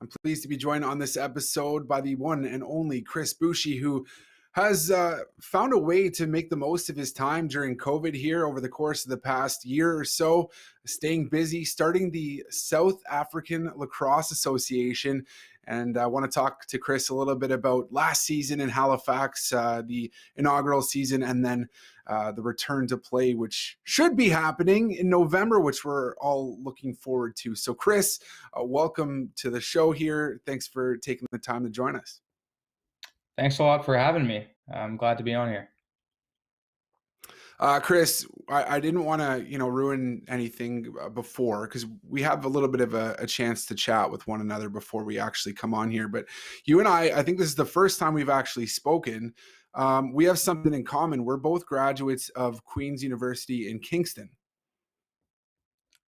I'm pleased to be joined on this episode by the one and only Chris Boushy, who has found a way to make the most of his time during COVID here over the course of the past year or so, staying busy, starting the South African Lacrosse Association. And I want to talk to Chris a little bit about last season in Halifax, the inaugural season, and then the return to play, which should be happening in November, which we're all looking forward to. So, Chris, welcome to the show here. Thanks for taking the time to join us. Thanks a lot for having me. I'm glad to be on here. Chris, I didn't want to, ruin anything before because we have a little bit of a chance to chat with one another before we actually come on here. But you and I think this is the first time we've actually spoken. We have something in common. We're both graduates of Queen's University in Kingston.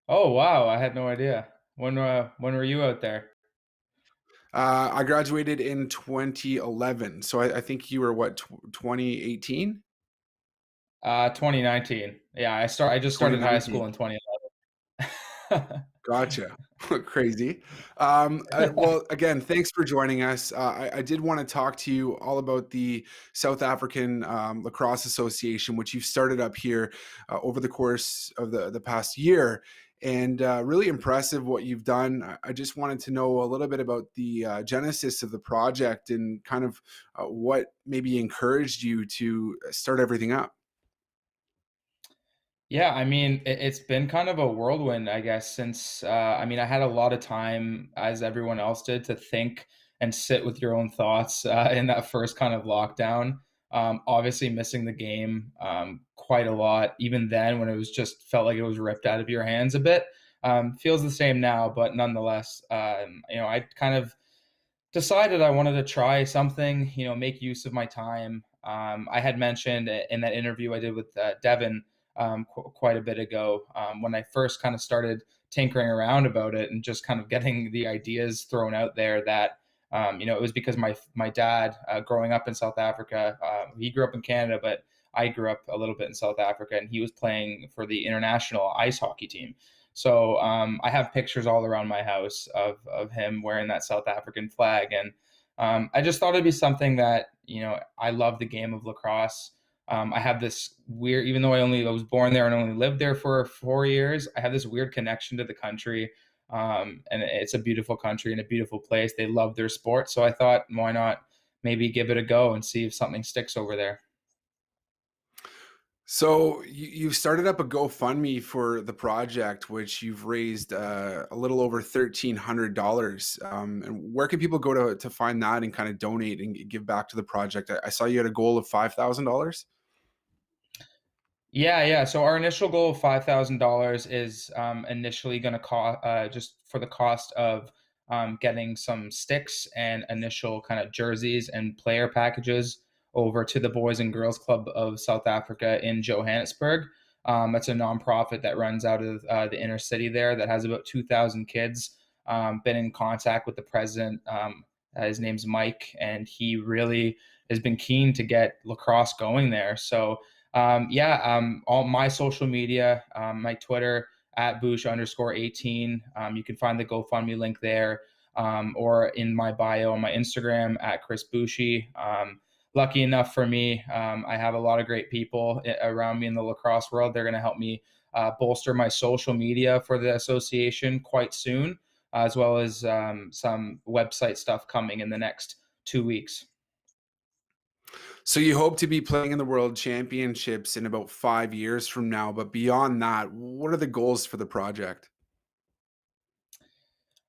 Oh, wow. I had no idea. When were you out there? I graduated in 2011. So I think you were what, 2018? 2019. Yeah, I just started high 2019. school in 2011. Gotcha. Crazy. Well, again, thanks for joining us. I did want to talk to you all about the South African Lacrosse Association, which you've started up here over the course of the past year. And really impressive what you've done. I just wanted to know a little bit about the genesis of the project and kind of what maybe encouraged you to start everything up. Yeah, I mean, it's been kind of a whirlwind, I guess, since I had a lot of time, as everyone else did, to think and sit with your own thoughts in that first kind of lockdown. Obviously, missing the game quite a lot. Even then, when it was just felt like it was ripped out of your hands a bit. Feels the same now, but nonetheless, I kind of decided I wanted to try something, make use of my time. I had mentioned in that interview I did with Devin quite a bit ago when I first kind of started tinkering around about it and just kind of getting the ideas thrown out there that, it was because my dad, growing up in South Africa, he grew up in Canada, but I grew up a little bit in South Africa, and he was playing for the international ice hockey team. So I have pictures all around my house of him wearing that South African flag, and I just thought it'd be something that I love the game of lacrosse. I have this weird, even though I was born there and only lived there for 4 years, I have this weird connection to the country, and it's a beautiful country and a beautiful place. They love their sport, so I thought, why not maybe give it a go and see if something sticks over there. So you've started up a GoFundMe for the project, which you've raised a little over $1,300. And where can people go to find that and kind of donate and give back to the project? I saw you had a goal of $5,000. Yeah. So our initial goal of $5,000 is initially going to cost just for the cost of getting some sticks and initial kind of jerseys and player packages over to the Boys and Girls Club of South Africa in Johannesburg. That's a nonprofit that runs out of the inner city there that has about 2,000 kids. Been in contact with the president. His name's Mike, and he really has been keen to get lacrosse going there. So all my social media, my Twitter at Bush_18. You can find the GoFundMe link there, or in my bio on my Instagram at Chris Boushy. Lucky enough for me, I have a lot of great people around me in the lacrosse world. They're going to help me bolster my social media for the association quite soon, as well as some website stuff coming in the next 2 weeks. So you hope to be playing in the World Championships in about 5 years from now. But beyond that, what are the goals for the project?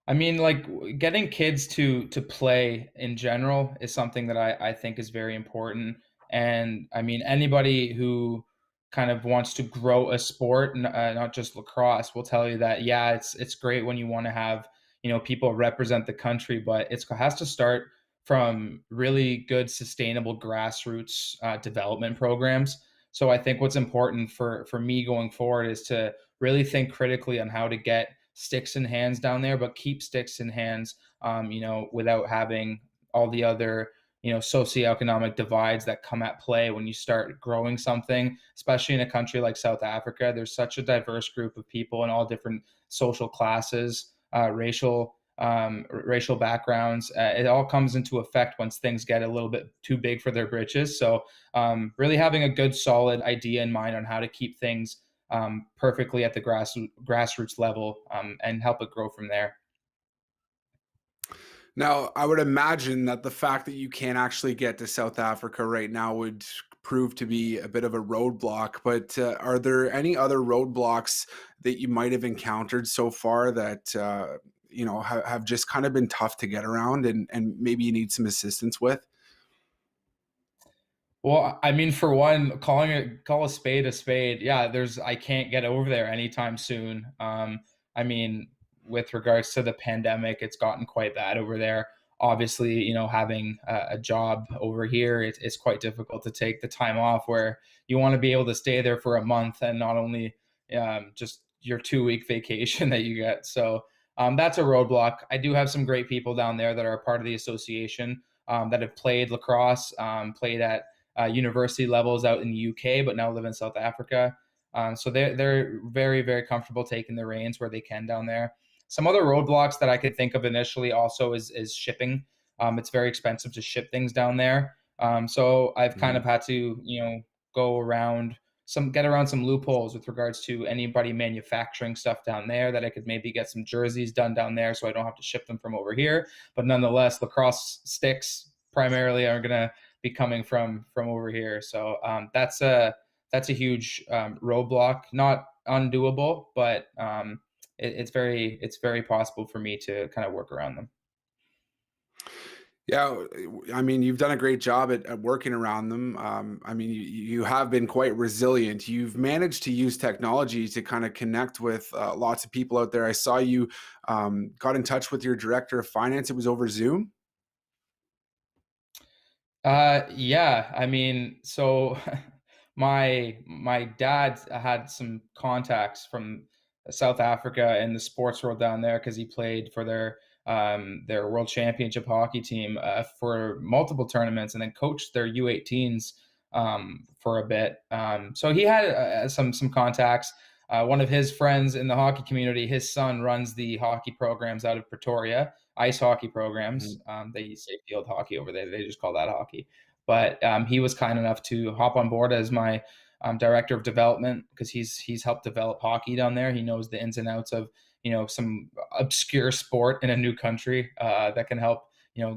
I mean, like getting kids to play in general is something that I think is very important. And I mean, anybody who kind of wants to grow a sport, not just lacrosse, will tell you that yeah, it's great when you want to have people represent the country, but it has to start from really good, sustainable grassroots development programs. So I think what's important for me going forward is to really think critically on how to get sticks in hands down there, but keep sticks in hands, without having all the other, socioeconomic divides that come at play when you start growing something, especially in a country like South Africa. There's such a diverse group of people in all different social classes, racial racial backgrounds. It all comes into effect once things get a little bit too big for their britches. So really having a good, solid idea in mind on how to keep things perfectly at the grassroots level and help it grow from there. Now, I would imagine that the fact that you can't actually get to South Africa right now would prove to be a bit of a roadblock. But are there any other roadblocks that you might have encountered so far that have just kind of been tough to get around, and maybe you need some assistance with? Well, I mean, for one, call a spade a spade. Yeah, I can't get over there anytime soon. I mean, with regards to the pandemic, it's gotten quite bad over there. Obviously, having a job over here, it's quite difficult to take the time off where you want to be able to stay there for a month and not only just your 2 week vacation that you get. So that's a roadblock. I do have some great people down there that are a part of the association that have played lacrosse, played at university levels out in the UK, but now live in South Africa. So they're very, very comfortable taking the reins where they can down there. Some other roadblocks that I could think of initially also is shipping. It's very expensive to ship things down there. So I've kind of Mhm. had to go around get around some loopholes with regards to anybody manufacturing stuff down there, that I could maybe get some jerseys done down there so I don't have to ship them from over here. But nonetheless, lacrosse sticks primarily are gonna be coming from over here. So that's a huge roadblock, not undoable, but it's very possible for me to kind of work around them. Yeah, I mean, you've done a great job at working around them. I mean, you have been quite resilient. You've managed to use technology to kind of connect with lots of people out there. I saw you got in touch with your director of finance. It was over Zoom. Yeah, I mean, so my dad had some contacts from South Africa and the sports world down there because he played for their world championship hockey team for multiple tournaments and then coached their U18s for a bit. So he had some contacts. One of his friends in the hockey community, his son runs the hockey programs out of Pretoria, ice hockey programs. Mhm. They say field hockey over there. They just call that hockey. But he was kind enough to hop on board as my director of development because he's helped develop hockey down there. He knows the ins and outs of some obscure sport in a new country that can help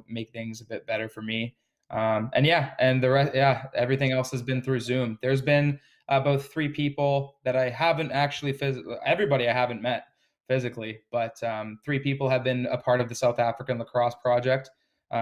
make things a bit better for me. And yeah, and the rest, yeah, everything else has been through Zoom. There's been about three people that I haven't actually everybody I haven't met physically, but three people have been a part of the South African Lacrosse Project,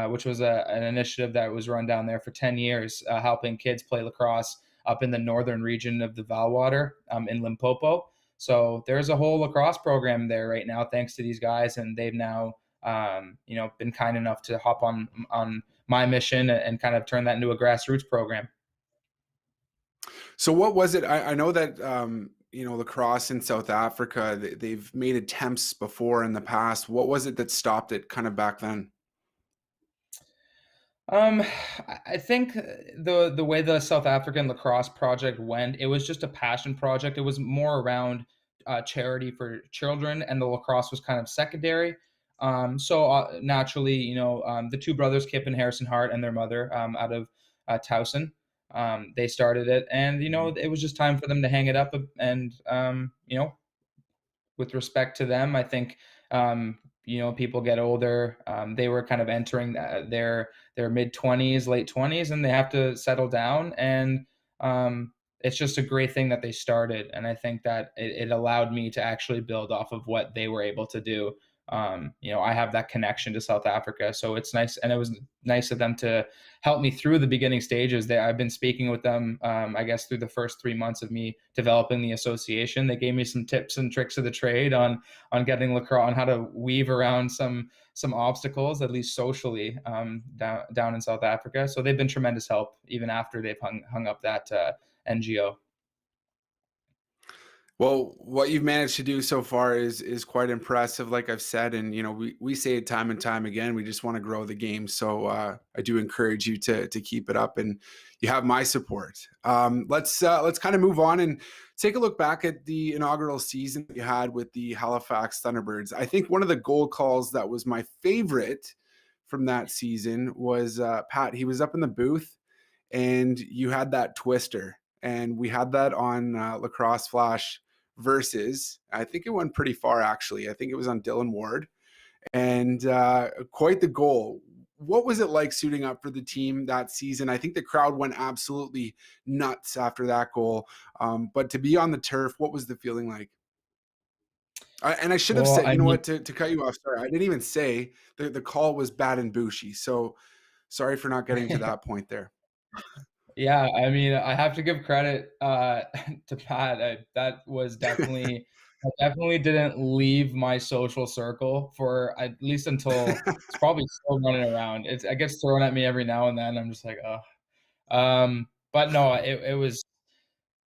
which was an initiative that was run down there for 10 years, helping kids play lacrosse up in the northern region of the Valwater in Limpopo. So there's a whole lacrosse program there right now, thanks to these guys, and they've now been kind enough to hop on my mission and kind of turn that into a grassroots program. So what was it? I know that lacrosse in South Africa, they've made attempts before in the past. What was it that stopped it kind of back then? Um, I think the way the South African lacrosse project went, it was just a passion project. It was more around charity for children, and the lacrosse was kind of secondary. So naturally, the two brothers, Kip and Harrison Hart, and their mother, out of Towson, they started it, and Mhm. it was just time for them to hang it up, and with respect to them. I think people get older. They were kind of entering their mid 20s, late 20s, and they have to settle down. And it's just a great thing that they started. And I think that it allowed me to actually build off of what they were able to do. I have that connection to South Africa, so it's nice, and it was nice of them to help me through the beginning stages. I've been speaking with them, I guess, through the first 3 months of me developing the association. They gave me some tips and tricks of the trade on getting lacrosse, on how to weave around some obstacles, at least socially, down in South Africa. So they've been tremendous help even after they've hung up that NGO. Well, what you've managed to do so far is quite impressive, like I've said, and we say it time and time again. We just want to grow the game, so I do encourage you to keep it up, and you have my support. Let's kind of move on and take a look back at the inaugural season that you had with the Halifax Thunderbirds. I think one of the goal calls that was my favorite from that season was Pat. He was up in the booth, and you had that twister, and we had that on Lacrosse Flash versus, I think it went pretty far actually. I think it was on Dylan Ward, and quite the goal. What was it like suiting up for the team that season? I think the crowd went absolutely nuts after that goal. But to be on the turf, what was the feeling like? And I should have Well, said, I you know mean, what, to cut you off, sorry, I didn't even say the call was bad and Boushy. So sorry for not getting to that point there. yeah, I mean, I have to give credit to Pat. That was definitely that definitely didn't leave my social circle for at least until it's probably still running around. It gets thrown at me every now and then. I'm just like, oh. But no, it was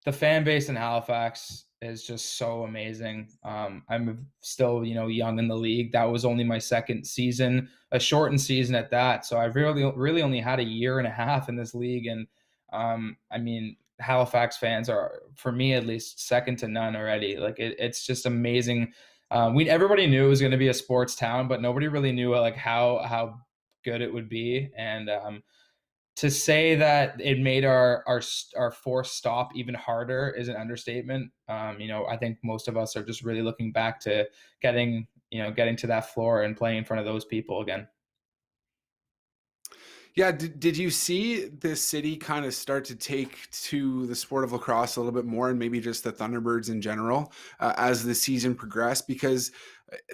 the fan base in Halifax is just so amazing. I'm still, young in the league. That was only my second season, a shortened season at that. So I've really only had a year and a half in this league. And I mean, Halifax fans are, for me at least, second to none already. Like it's just amazing. We everybody knew it was going to be a sports town, but nobody really knew like how good it would be. And to say that it made our forced stop even harder is an understatement. I think most of us are just really looking back to getting to that floor and playing in front of those people again. Yeah, did you see this city kind of start to take to the sport of lacrosse a little bit more, and maybe just the Thunderbirds in general, as the season progressed? Because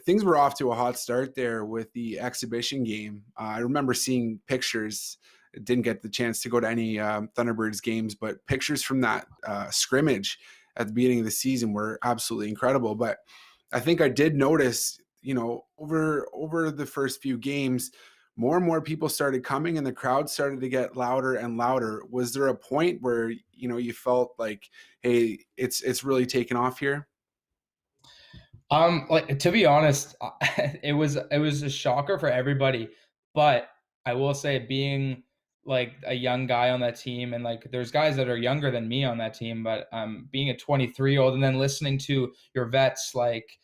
things were off to a hot start there with the exhibition game. I remember seeing pictures. Didn't get the chance to go to any Thunderbirds games, but pictures from that scrimmage at the beginning of the season were absolutely incredible. But I think I did notice, over the first few games, more and more people started coming and the crowd started to get louder and louder. Was there a point where you felt like, hey, it's really taken off here? Like to be honest, it was a shocker for everybody, but I will say being like a young guy on that team and like there's guys that are younger than me on that team, but being a 23-year-old and then listening to your vets like,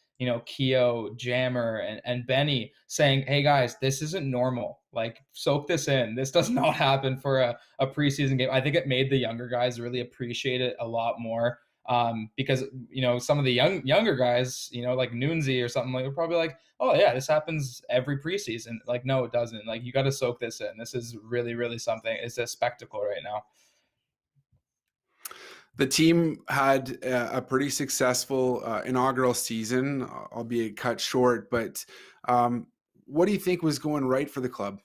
Keo, Jammer and Benny saying, "Hey guys, this isn't normal. Like soak this in. This does not happen for a preseason game." I think it made the younger guys really appreciate it a lot more, because some of the younger guys, like Noonsy or something, like are probably like, oh yeah, this happens every preseason. Like no, it doesn't. Like you got to soak this in. This is really really something. It's a spectacle right now. The team had a pretty successful inaugural season, albeit cut short. But what do you think was going right for the club?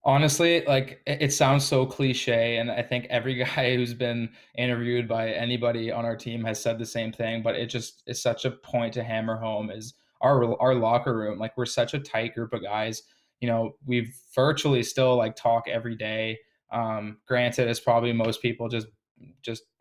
Honestly, like it sounds so cliche, and I think every guy who's been interviewed by anybody on our team has said the same thing. But it just is such a point to hammer home is our locker room. Like we're such a tight group of guys. We virtually still like talk every day. Granted, it's probably most people just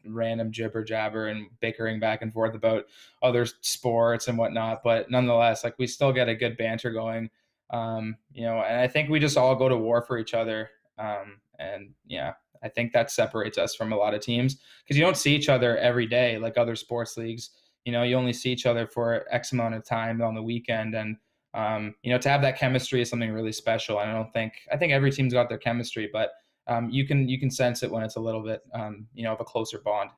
random jibber jabber and bickering back and forth about other sports and whatnot. But nonetheless, like we still get a good banter going. And I think we just all go to war for each other. And yeah, I think that separates us from a lot of teams because you don't see each other every day like other sports leagues. You only see each other for X amount of time on the weekend. And, to have that chemistry is something really special. I think every team's got their chemistry, but you can sense it when it's a little bit, of a closer bond.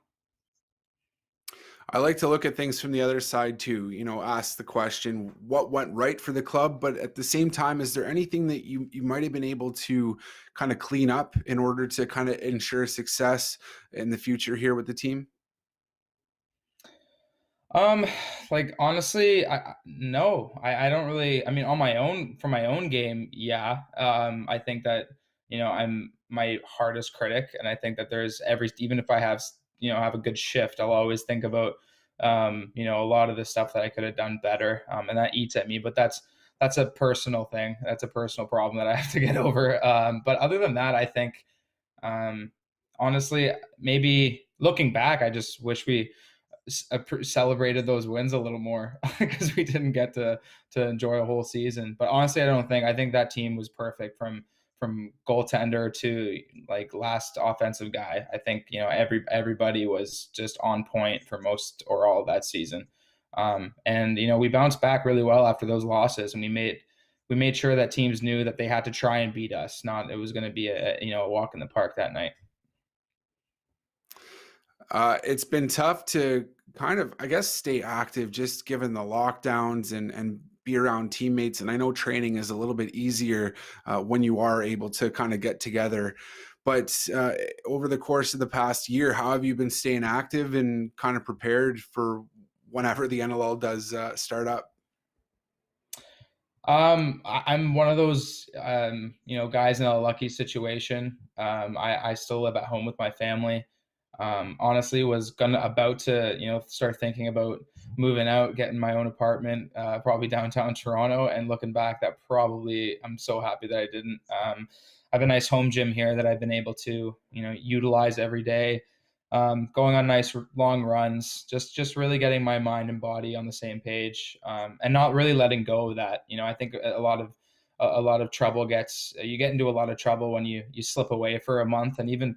I like to look at things from the other side too, ask the question, what went right for the club? But at the same time, is there anything that you might have been able to kind of clean up in order to kind of ensure success in the future here with the team? Um, like honestly, no, I don't really. I mean, on my own for my own game, yeah. I think that I'm my hardest critic, and I think that there's even if I have a good shift, I'll always think about a lot of the stuff that I could have done better, and that eats at me. But that's a personal thing. That's a personal problem that I have to get over. But other than that, I think honestly, maybe. looking back, I just wish we celebrated those wins a little more because we didn't get to enjoy a whole season. But honestly, I think that team was perfect from goaltender to like last offensive guy. I think everybody was just on point for most or all of that season. And we bounced back really well after those losses, and we made sure that teams knew that they had to try and beat us. Not it was going to be a walk in the park that night. It's been tough to kind of, I guess, stay active just given the lockdowns and be around teammates. And I know training is a little bit easier when you are able to kind of get together. But over the course of the past year, how have you been staying active and kind of prepared for whenever the NLL does start up? I'm one of those, guys in a lucky situation. I still live at home with my family. Honestly, was about to, start thinking about moving out, getting my own apartment, probably downtown Toronto. And looking back, I'm so happy that I didn't. I have a nice home gym here that I've been able to, utilize every day. Going on nice long runs, just really getting my mind and body on the same page, and not really letting go of that. I think a lot of trouble you get into a lot of trouble when you slip away for a month, and even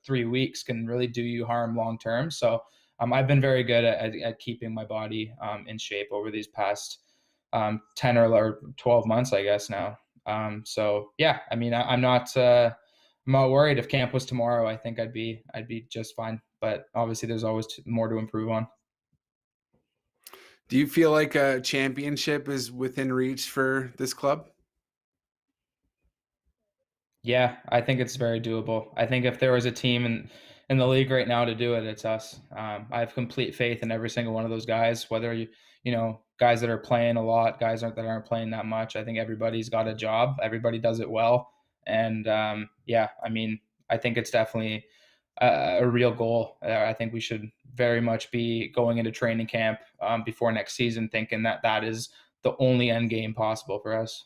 3 weeks can really do you harm long term. So I've been very good at keeping my body in shape over these past 10 or 12 months, I guess now. So yeah, I mean, I'm not worried. If camp was tomorrow, I think I'd be just fine. But obviously, there's always more to improve on. Do you feel like a championship is within reach for this club? Yeah, I think it's very doable. I think if there was a team in the league right now to do it, it's us. I have complete faith in every single one of those guys. Whether guys that are playing a lot, guys that aren't playing that much. I think everybody's got a job. Everybody does it well, and yeah, I mean, I think it's definitely a real goal. I think we should very much be going into training camp before next season, thinking that that is the only end game possible for us.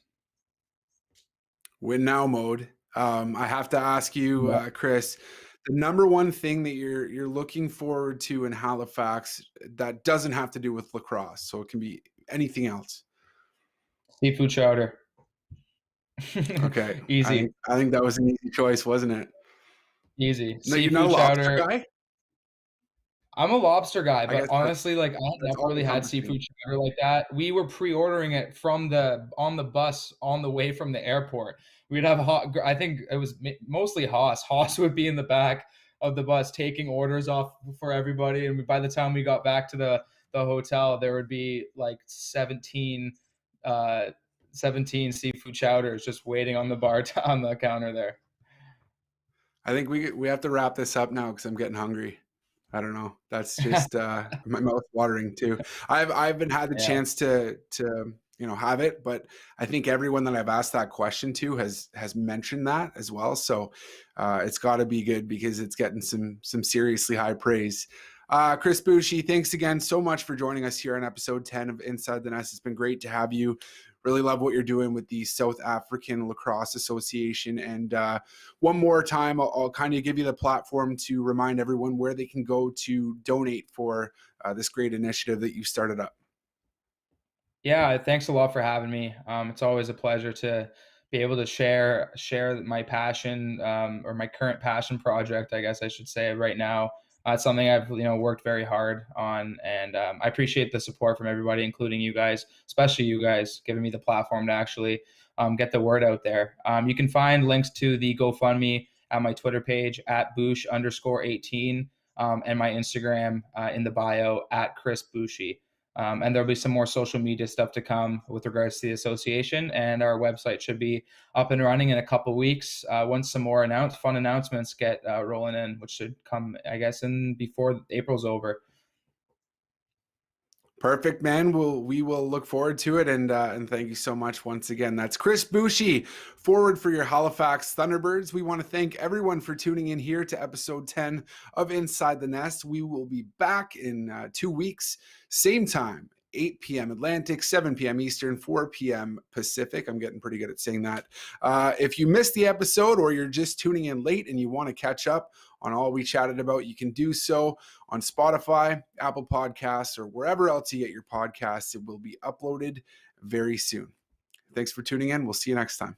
Win now mode. I have to ask you, Yeah. Chris, the number one thing that you're looking forward to in Halifax that doesn't have to do with lacrosse, so it can be anything else. Seafood chowder. Okay, I Easy, think I think that was an easy choice, wasn't it? easy. No, you're not a Seafood lobster chowder. guy? I'm a lobster guy, I but guess honestly, like, I had that's never really had all-encompassing. seafood chowder like that. We were pre-ordering it on the bus on the way from the airport. We'd have I think it was mostly Haas. Haas would be in the back of the bus taking orders off for everybody, and by the time we got back to the hotel, there would be like uh, 17 seafood chowders just waiting on the on the counter there. I think we have to wrap this up now because I'm getting hungry. I don't know. That's just my mouth watering too. I haven't had the Yeah. chance to have it, but I think everyone that I've asked that question to has mentioned that as well. So it's got to be good because it's getting some seriously high praise. Chris Boushy, thanks again so much for joining us here on episode 10 of Inside the Nest. It's been great to have you. Really love what you're doing with the South African Lacrosse Association. And one more time, I'll kind of give you the platform to remind everyone where they can go to donate for this great initiative that you started up. Yeah, thanks a lot for having me. It's always a pleasure to be able to share my passion, or my current passion project, I guess I should say right now. It's something I've worked very hard on, and I appreciate the support from everybody, including you guys, especially you guys, giving me the platform to actually get the word out there. You can find links to the GoFundMe at my Twitter page at Boosh_18, and my Instagram in the bio at Chris Boushy. And there'll be some more social media stuff to come with regards to the association, and our website should be up and running in a couple weeks once some more fun announcements get rolling in, which should come, I guess, in before April's over. Perfect, man. We will look forward to it, and thank you so much once again. That's Chris Boushy, forward for your Halifax Thunderbirds. We want to thank everyone for tuning in here to episode 10 of Inside the Nest. We will be back in 2 weeks, same time, 8 p.m. Atlantic, 7 p.m. Eastern, 4 p.m. Pacific. I'm getting pretty good at saying that. If you missed the episode or you're just tuning in late and you want to catch up on all we chatted about, you can do so on Spotify, Apple Podcasts, or wherever else you get your podcasts. It will be uploaded very soon. Thanks for tuning in. We'll see you next time.